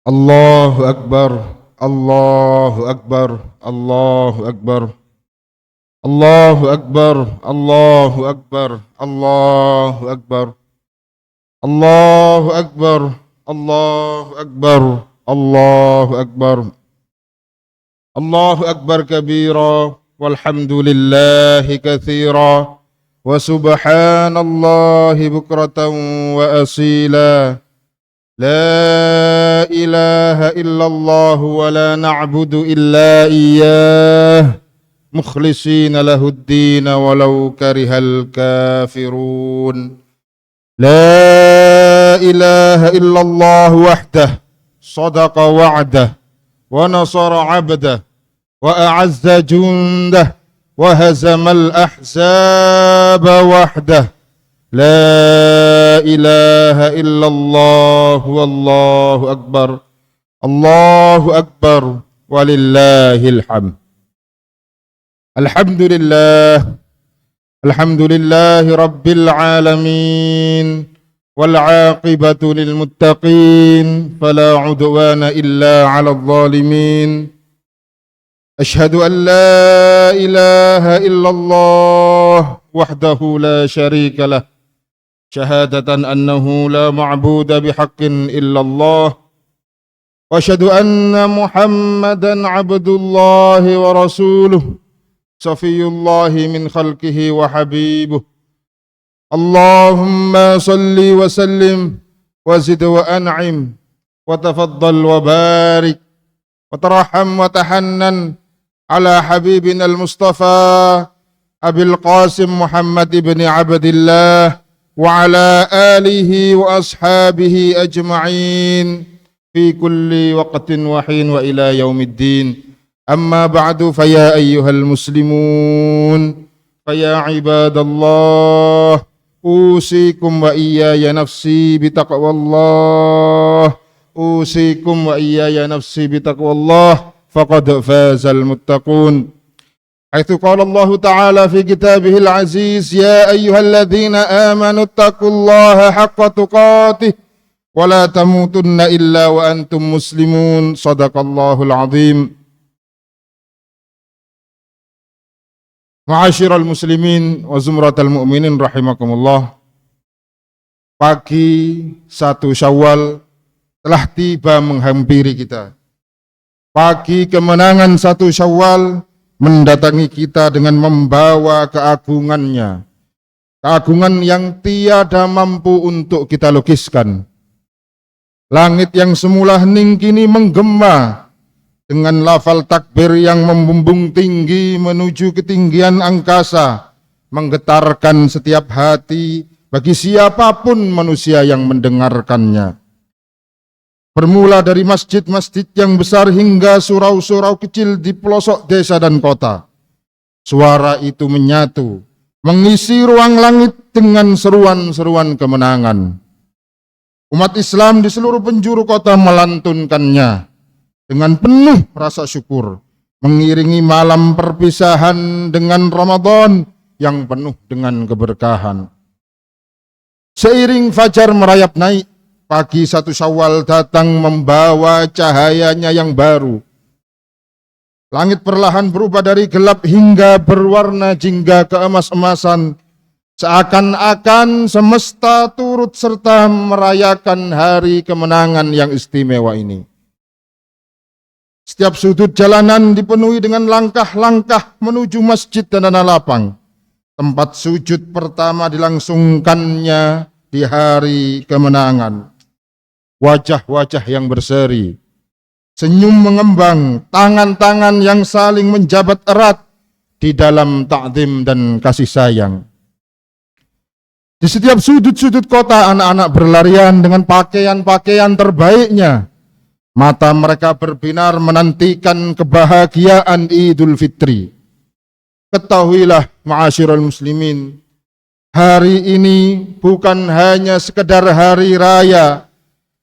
Allahu Akbar, Allahu Akbar, Allahu Akbar, Allahu Akbar, Allahu Akbar, Allahu Akbar, Allahu Akbar, Allahu Akbar, Allahu Akbar, Allahu Akbar kabira, walhamdulillahi katsira, wa subhanallahi bukratan wa asila. لا إله إلا الله ولا نعبد إلا إياه مخلصين له الدين ولو كره الكافرون لا إله إلا الله وحده صدق وعده ونصر عبده وأعز جنده وهزم الأحزاب وحده لا إله إلا الله والله أكبر الله أكبر ولله الحمد. الحمد لله رب العالمين والعاقبة للمتقين فلا عدوان إلا على الظالمين. أشهد أن لا إله إلا الله وحده لا شريك له شهادة أنه لا معبود بحق إلا الله وأشهد أن محمدا عبد الله ورسوله صفي الله من خلقه وحبيبه. اللهم صل وسلم وزد وأنعم وتفضل وبارك وترحم وتحنن على حبيبنا المصطفى أبي القاسم محمد بن عبد الله وعلى آله وأصحابه أجمعين في كل وقت وحين وإلى يوم الدين. أما بعد فيا أيها المسلمون فيا عباد الله أوصيكم وإياي نفسي بتقوى الله أوصيكم وإياي نفسي بتقوى الله فقد فاز المتقون. حيث قال الله تعالى في كتابه العزيز يا أيها الذين آمنوا اتقوا الله حق تقاته ولا تموتن إلا وأنتم مسلمون. صدق الله العظيم. Ma'asyiral muslimin wa zumratal mu'minin rahimakumullah. Pagi 1 Syawal telah tiba menghampiri kita. Pagi kemenangan 1 Syawal mendatangi kita dengan membawa keagungannya, keagungan yang tiada mampu untuk kita lukiskan. Langit yang semula hening kini menggema dengan lafal takbir yang membumbung tinggi menuju ketinggian angkasa, menggetarkan setiap hati bagi siapapun manusia yang mendengarkannya. Bermula dari masjid-masjid yang besar hingga surau-surau kecil di pelosok desa dan kota. Suara itu menyatu, mengisi ruang langit dengan seruan-seruan kemenangan. Umat Islam di seluruh penjuru kota melantunkannya dengan penuh rasa syukur, mengiringi malam perpisahan dengan Ramadan yang penuh dengan keberkahan. Seiring fajar merayap naik, pagi 1 Syawal datang membawa cahayanya yang baru. Langit perlahan berubah dari gelap hingga berwarna jingga keemas-emasan. Seakan-akan semesta turut serta merayakan hari kemenangan yang istimewa ini. Setiap sudut jalanan dipenuhi dengan langkah-langkah menuju masjid dan tanah lapang. Tempat sujud pertama dilangsungkannya di hari kemenangan. Wajah-wajah yang berseri, senyum mengembang, tangan-tangan yang saling menjabat erat di dalam takzim dan kasih sayang. Di setiap sudut-sudut kota anak-anak berlarian dengan pakaian-pakaian terbaiknya. Mata mereka berbinar menantikan kebahagiaan Idul Fitri. Ketahuilah ma'asyiral muslimin, hari ini bukan hanya sekedar hari raya,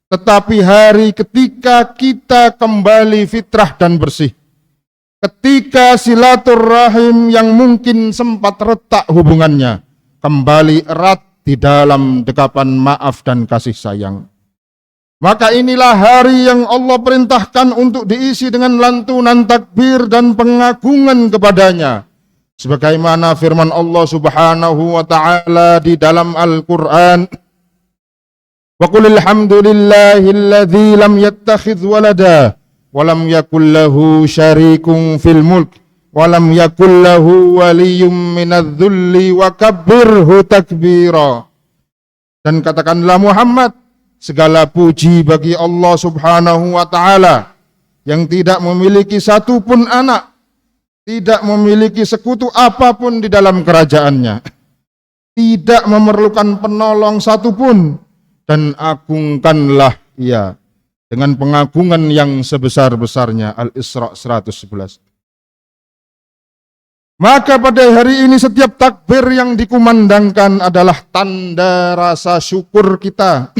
tetapi hari ketika kita kembali fitrah dan bersih. Ketika silaturahim yang mungkin sempat retak hubungannya kembali erat di dalam dekapan maaf dan kasih sayang. Maka inilah hari yang Allah perintahkan untuk diisi dengan lantunan takbir dan pengagungan kepadanya. Sebagaimana firman Allah Subhanahu wa taala di dalam Al-Qur'an, "Wa qulil hamdulillahilladzi lam yattakhidz walada wa lam yakul lahu syarikun fil mulk wa lam yakul lahu waliyyun minadh-dhulli wa kabbirhu takbira." Dan katakanlah Muhammad, segala puji bagi Allah Subhanahu wa taala yang tidak memiliki satu pun anak, tidak memiliki sekutu apapun di dalam kerajaannya, tidak memerlukan penolong satupun, dan agungkanlah ia dengan pengagungan yang sebesar-besarnya. Al-Isra 111. Maka pada hari ini setiap takbir yang dikumandangkan adalah tanda rasa syukur kita,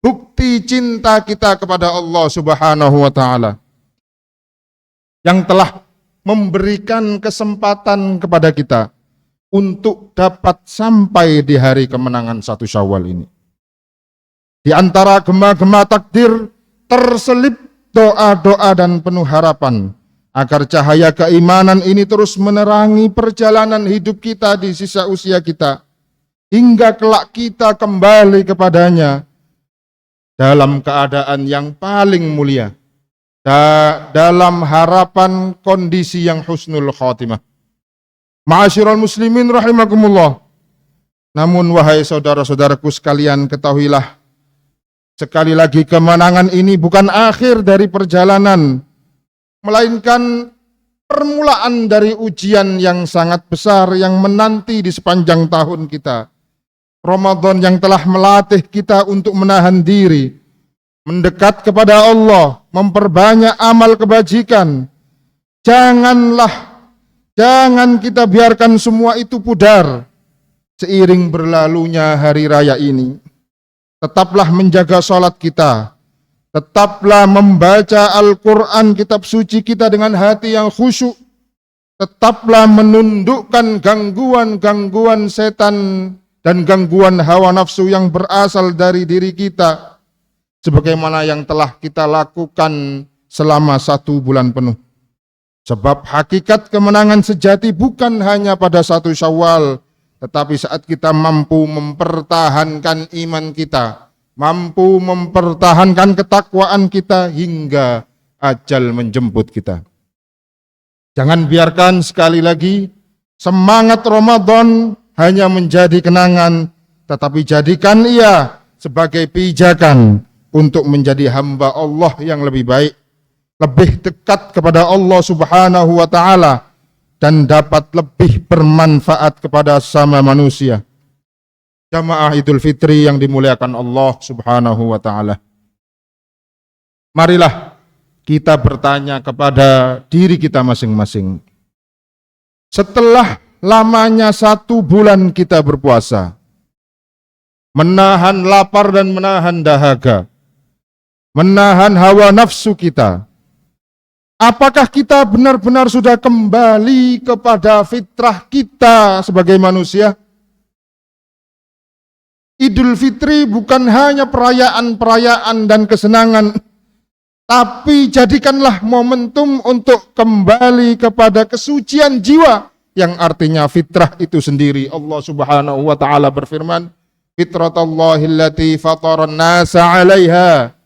bukti cinta kita kepada Allah Subhanahu wa taala yang telah memberikan kesempatan kepada kita untuk dapat sampai di hari kemenangan 1 Syawal ini. Di antara gema-gema takdir terselip doa-doa dan penuh harapan agar cahaya keimanan ini terus menerangi perjalanan hidup kita di sisa usia kita, hingga kelak kita kembali kepadanya dalam keadaan yang paling mulia, dalam harapan kondisi yang husnul khatimah. Ma'asyiral muslimin rahimakumullah. Namun wahai saudara-saudaraku sekalian, ketahuilah, sekali lagi kemenangan ini bukan akhir dari perjalanan, melainkan permulaan dari ujian yang sangat besar yang menanti di sepanjang tahun kita. Ramadan yang telah melatih kita untuk menahan diri, mendekat kepada Allah, memperbanyak amal kebajikan. Jangan kita biarkan semua itu pudar seiring berlalunya hari raya ini. Tetaplah menjaga sholat kita, tetaplah membaca Al-Quran, kitab suci kita dengan hati yang khusyuk. Tetaplah menundukkan gangguan-gangguan setan dan gangguan hawa nafsu yang berasal dari diri kita, sebagaimana yang telah kita lakukan selama 1 bulan penuh. Sebab hakikat kemenangan sejati bukan hanya pada 1 Syawal, tetapi saat kita mampu mempertahankan iman kita, mampu mempertahankan ketakwaan kita hingga ajal menjemput kita. Jangan biarkan sekali lagi semangat Ramadan hanya menjadi kenangan, tetapi jadikan ia sebagai pijakan untuk menjadi hamba Allah yang lebih baik, lebih dekat kepada Allah Subhanahu wa taala, dan dapat lebih bermanfaat kepada sama manusia. Jamaah Idul Fitri yang dimuliakan Allah Subhanahu wa taala. Marilah kita bertanya kepada diri kita masing-masing. Setelah lamanya 1 bulan kita berpuasa, menahan lapar dan menahan dahaga, menahan hawa nafsu kita, apakah kita benar-benar sudah kembali kepada fitrah kita sebagai manusia? Idul Fitri bukan hanya perayaan-perayaan dan kesenangan, tapi jadikanlah momentum untuk kembali kepada kesucian jiwa, yang artinya fitrah itu sendiri. Allah Subhanahu wa taala berfirman, "Fitratallahi allati fataran nasa 'alaiha."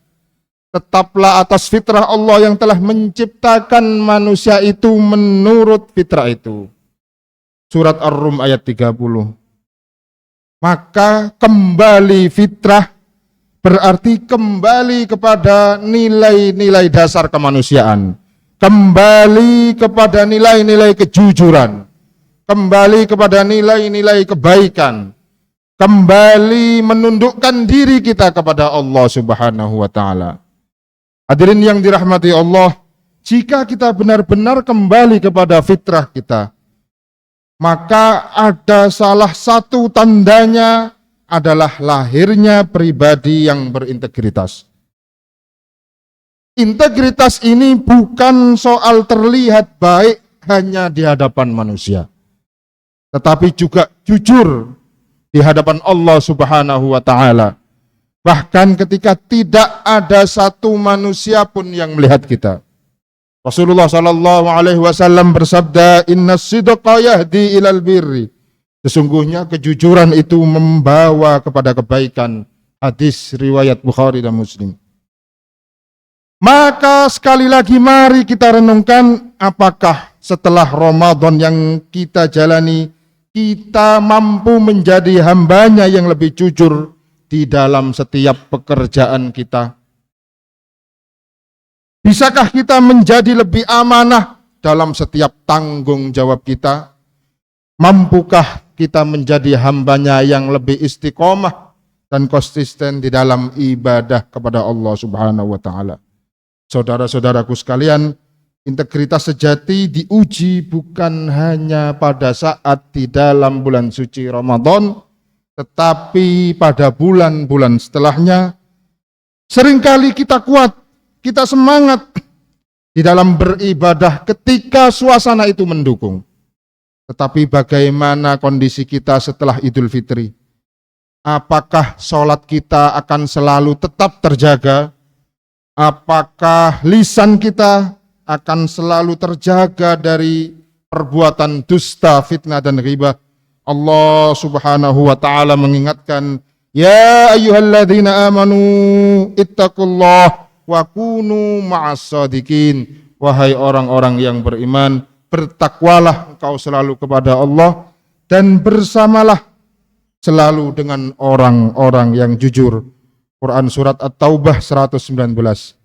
Tetaplah atas fitrah Allah yang telah menciptakan manusia itu menurut fitrah itu. Surat Ar-Rum ayat 30. Maka kembali fitrah berarti kembali kepada nilai-nilai dasar kemanusiaan, kembali kepada nilai-nilai kejujuran, kembali kepada nilai-nilai kebaikan, kembali menundukkan diri kita kepada Allah Subhanahu wa taala. Hadirin yang dirahmati Allah, jika kita benar-benar kembali kepada fitrah kita, maka ada salah satu tandanya adalah lahirnya pribadi yang berintegritas. Integritas ini bukan soal terlihat baik hanya di hadapan manusia, tetapi juga jujur di hadapan Allah Subhanahu wa taala. bahkan ketika tidak ada satu manusia pun yang melihat kita. Rasulullah sallallahu alaihi wasallam bersabda, "Innas sidqa yahdi ilal birri." Sesungguhnya kejujuran itu membawa kepada kebaikan. Hadis riwayat Bukhari dan Muslim. Maka sekali lagi mari kita renungkan, apakah setelah Ramadan yang kita jalani, kita mampu menjadi hambanya yang lebih jujur di dalam setiap pekerjaan kita? Bisakah kita menjadi lebih amanah dalam setiap tanggung jawab kita? Mampukah kita menjadi hambanya yang lebih istiqomah dan konsisten di dalam ibadah kepada Allah Subhanahu wa Ta'ala? Saudara-saudaraku sekalian, integritas sejati diuji bukan hanya pada saat di dalam bulan suci Ramadan, tetapi pada bulan-bulan setelahnya. Seringkali kita kuat, kita semangat di dalam beribadah ketika suasana itu mendukung. Tetapi bagaimana kondisi kita setelah Idul Fitri? Apakah sholat kita akan selalu tetap terjaga? Apakah lisan kita akan selalu terjaga dari perbuatan dusta, fitnah, dan ghibah? Allah Subhanahu wa Ta'ala mengingatkan, "Ya ayyuhalladzina amanu ittaqullah wa kunu ma'as shadiqin." Wahai orang-orang yang beriman, bertakwalah engkau selalu kepada Allah dan bersamalah selalu dengan orang-orang yang jujur. Quran Surat At-Taubah 119.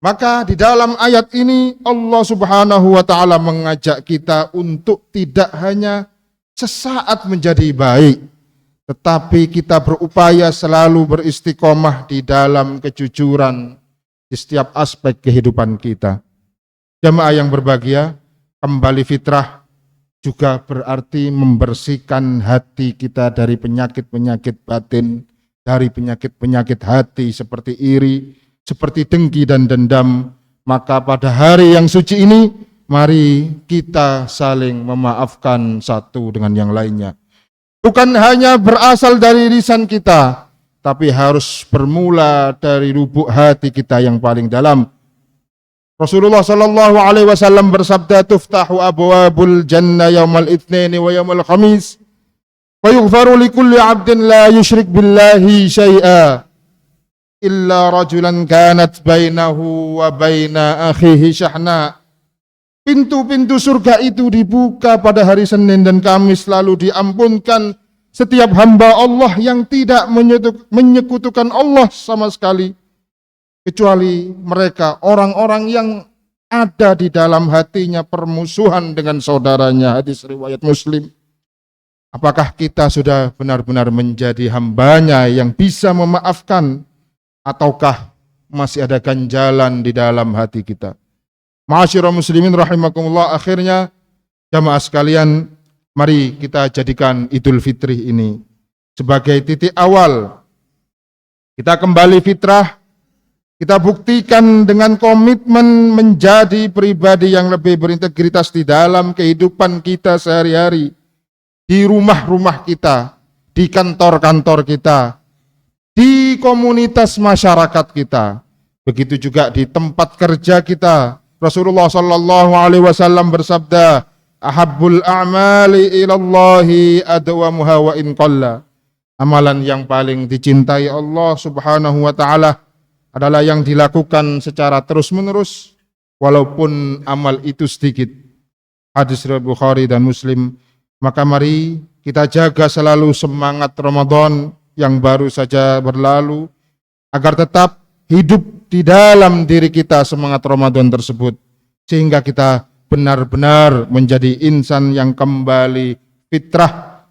Maka di dalam ayat ini Allah Subhanahu wa Ta'ala mengajak kita untuk tidak hanya sesaat menjadi baik, tetapi kita berupaya selalu beristiqomah di dalam kejujuran di setiap aspek kehidupan kita. Jamaah yang berbahagia, kembali fitrah juga berarti membersihkan hati kita dari penyakit-penyakit batin, dari penyakit-penyakit hati seperti iri, seperti dengki dan dendam. Maka pada hari yang suci ini, mari kita saling memaafkan satu dengan yang lainnya. Bukan hanya berasal dari lisan kita, tapi harus bermula dari lubuk hati kita yang paling dalam. Rasulullah sallallahu alaihi wasallam bersabda, "Tuftahu abwabul jannah yaumal itsnaini wa yaumal khamis. ويغفر لكل عبد لا يشرك بالله شيئا إلا رجلا كانت بينه وبين أخيه شحناء." Pintu-pintu surga itu dibuka pada hari Senin dan Kamis, lalu diampunkan setiap hamba Allah yang tidak menyekutukan Allah sama sekali, kecuali mereka orang-orang yang ada di dalam hatinya permusuhan dengan saudaranya. Hadis riwayat Muslim. Apakah kita sudah benar-benar menjadi hambanya yang bisa memaafkan, ataukah masih ada ganjalan di dalam hati kita? Ma'asyiral muslimin rahimakumullah, akhirnya jamaah sekalian, mari kita jadikan Idul Fitri ini sebagai titik awal. Kita kembali fitrah, kita buktikan dengan komitmen menjadi pribadi yang lebih berintegritas di dalam kehidupan kita sehari-hari. Di rumah-rumah kita, di kantor-kantor kita, di komunitas masyarakat kita, begitu juga di tempat kerja kita. Rasulullah sallallahu alaihi wasallam bersabda, "Ahabbul a'mali ilallahi adwamuha wa in qalla." Amalan yang paling dicintai Allah Subhanahu wa Ta'ala adalah yang dilakukan secara terus-menerus, walaupun amal itu sedikit. Hadis riwayat Bukhari dan Muslim. Maka mari kita jaga selalu semangat Ramadan yang baru saja berlalu, agar tetap hidup di dalam diri kita semangat Ramadan tersebut, sehingga kita benar-benar menjadi insan yang kembali fitrah,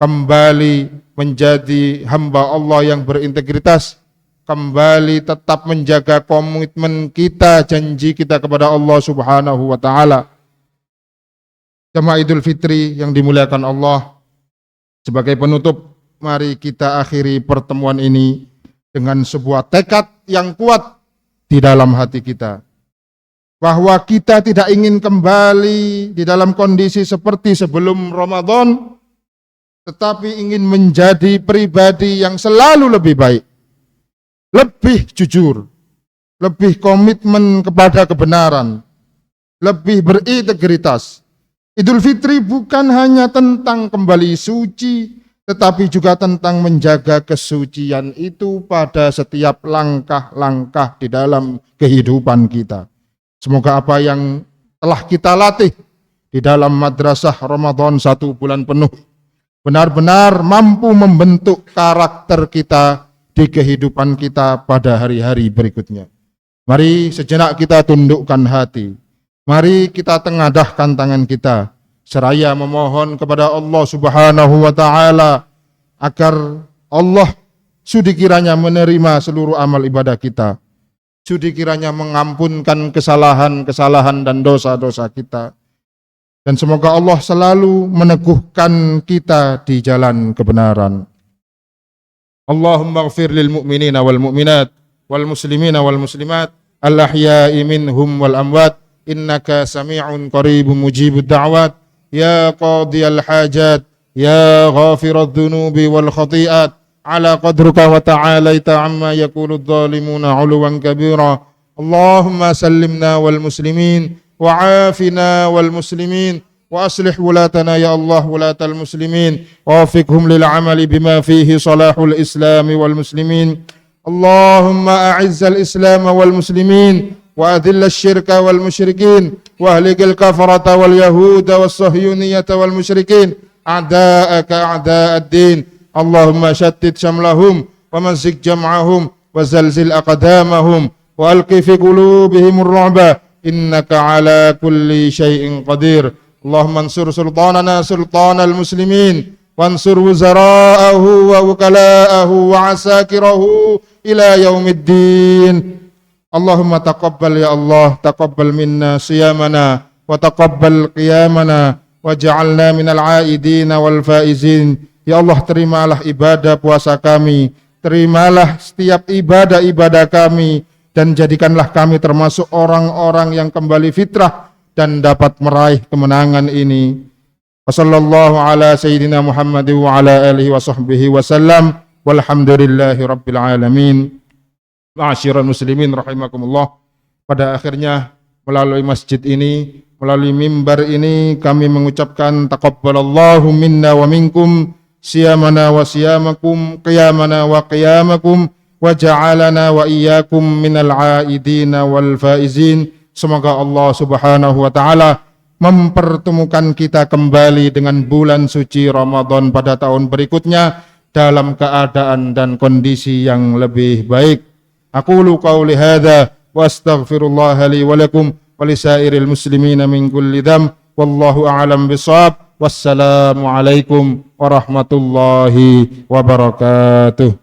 kembali menjadi hamba Allah yang berintegritas, kembali tetap menjaga komitmen kita, janji kita kepada Allah Subhanahu wa Ta'ala. Jamaah Idul Fitri yang dimuliakan Allah, sebagai penutup, mari kita akhiri pertemuan ini dengan sebuah tekad yang kuat di dalam hati kita, bahwa kita tidak ingin kembali di dalam kondisi seperti sebelum Ramadan, tetapi ingin menjadi pribadi yang selalu lebih baik. lebih jujur, lebih komitmen kepada kebenaran, lebih berintegritas. Idul Fitri bukan hanya tentang kembali suci, tetapi juga tentang menjaga kesucian itu pada setiap langkah-langkah di dalam kehidupan kita. Semoga apa yang telah kita latih di dalam madrasah Ramadan 1 bulan penuh benar-benar mampu membentuk karakter kita di kehidupan kita pada hari-hari berikutnya. Mari sejenak kita tundukkan hati. Mari kita tengadahkan tangan kita seraya memohon kepada Allah Subhanahu wa taala agar Allah sudi kiranya menerima seluruh amal ibadah kita. Sudi kiranya mengampunkan kesalahan-kesalahan dan dosa-dosa kita. Dan semoga Allah selalu meneguhkan kita di jalan kebenaran. Allahumma ighfir lil mu'minina wal mu'minat wal muslimina wal muslimat al ahya'i minhum wal amwat innaka sami'un qaribun mujibud da'wat ya qadiyal hajat ya ghafiradz dzunubi wal khati'at ala qadrika wa ta'alaita amma yaquludz zalimuna 'uluwan kabira. Allahumma sallimna wal muslimin wa 'afina wal muslimin wa aslih wulatana ya Allah wulatal muslimin wa wafiqhum lil 'amali bima fihi salahul islam wal muslimin. Allahumma a'izzal islam wal muslimin wa adhillal syirka wal musyrikin wa ahlikil kafarata wal yahuda was sahyuniyata wal musyrikin a'da'aka a'da'ad din. Allahumma shattit shamlahum wa mazzik jam'ahum wa zalzil aqdamahum wa alqi fi qulubihim ar-ru'ba innaka ala kulli syai'in qadir. Allahumma ansur sultanana sultanal muslimin wansur wuzara'ahu wa wukala'ahu wa asakirahu ila yaumiddin. Allahumma taqabbal ya Allah, taqabbal minna siyamana wa taqabbal qiyamana waj'alna minal aidina wal faizin. Ya Allah, terimalah ibadah puasa kami, terimalah setiap ibadah-ibadah kami, dan jadikanlah kami termasuk orang-orang yang kembali fitrah dan dapat meraih kemenangan ini. Wassallallahu ala sayyidina Muhammad wa ala alihi wa sahbihi wasallam walhamdulillahi rabbil alamin. Ma'asyiral muslimin rahimakumullah. Pada akhirnya melalui masjid ini, melalui mimbar ini kami mengucapkan taqabbalallahu minna wa minkum siyamana wa siyamakum qiyamana wa qiyamakum wa ja'alana wa iyyakum minal aidina wal faizin. Semoga Allah Subhanahu wa taala mempertemukan kita kembali dengan bulan suci Ramadan pada tahun berikutnya dalam keadaan dan kondisi yang lebih baik. Aqulu qawli hadza wa astaghfirullah li wa lakum wa lisairil muslimina min kulli dzamb wallahu a'lam bishawab. Wassalamu alaikum warahmatullahi wabarakatuh.